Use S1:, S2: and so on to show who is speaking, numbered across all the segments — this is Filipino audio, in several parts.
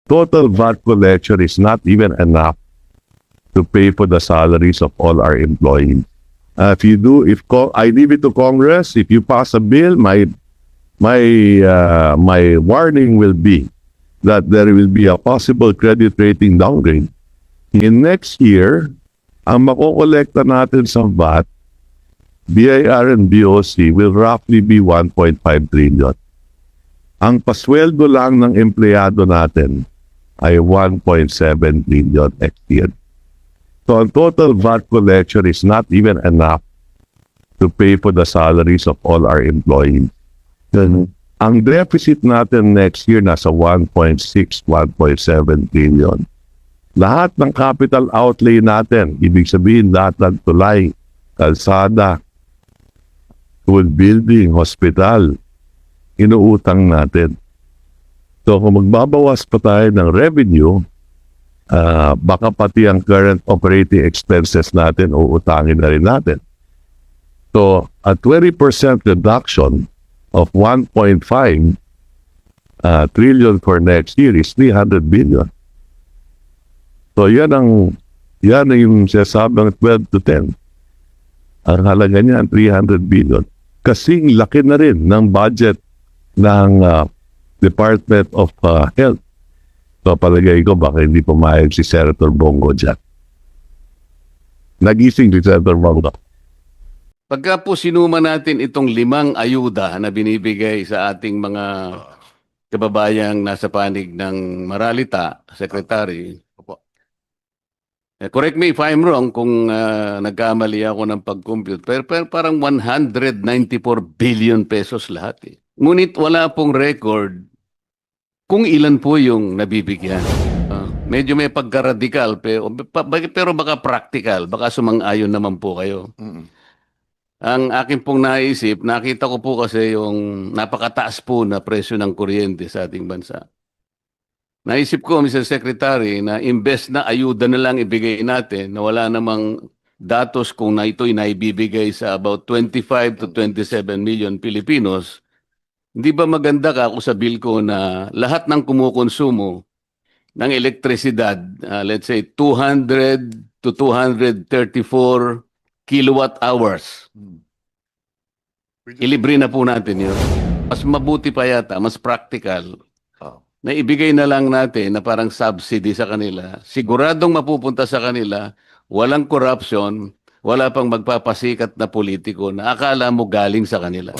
S1: total VAT collection is not even enough to pay for the salaries of all our employees. I leave it to Congress. If you pass a bill, my warning will be that there will be a possible credit rating downgrade. In next year, ang makokolekta natin sa VAT, BIR and BOC will roughly be 1.5 trillion. Ang pasweldo lang ng empleyado natin ay 1.7 trillion next year. So ang total VAT collection is not even enough to pay for the salaries of all our employees. Ang deficit natin next year nasa 1.6, 1.7 trillion. Lahat ng capital outlay natin, ibig sabihin lahat ng tulay, kalsada, school building, hospital, inuutang natin. So kung magbabawas pa tayo ng revenue, baka pati ang current operating expenses natin uutangin na rin natin. So a 20% reduction of 1.5 trillion for next year is 300 billion. So yan yung sinasabi ng 12 to 10. Ang halaga niya 300 billion. Kasing laki na rin ng budget ng Department of Health. So palagay ko baka hindi pumayag si Senator Bongo dyan. Nagising si Senator Bongo.
S2: Pagka po sinuma natin itong 5 ayuda na binibigay sa ating mga kababayang nasa panig ng Maralita, Secretary, correct me if I'm wrong kung nagkamali ako ng pag-compute, pero parang 194 billion pesos lahat eh. Ngunit wala pong record kung ilan po yung nabibigyan. Medyo may pagka-radical pero baka practical, baka sumang-ayon naman po kayo. Ang akin pong naisip, nakita ko po kasi yung napakataas po na presyo ng kuryente sa ating bansa. Naisip ko, Mr. Secretary, na imbes na ayuda na lang ibigay natin, na wala namang datos kung na ito'y naibibigay sa about 25 to 27 million Pilipinos, hindi ba maganda ka kung sabihin ko na lahat ng kumukonsumo ng elektrisidad, let's say 200 to 234 kilowatt hours, ilibre na po natin yun. Mas mabuti pa yata, mas practical, na ibigay na lang natin na parang subsidy sa kanila. Siguradong mapupunta sa kanila, walang corruption, wala pang magpapasikat na politiko na akala mo galing sa kanila.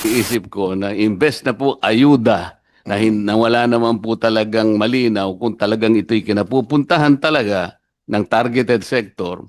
S2: Iisip ko na imbes na po ayuda na wala naman po talagang malinaw kung talagang ito'y kinapupuntahan talaga ng targeted sector,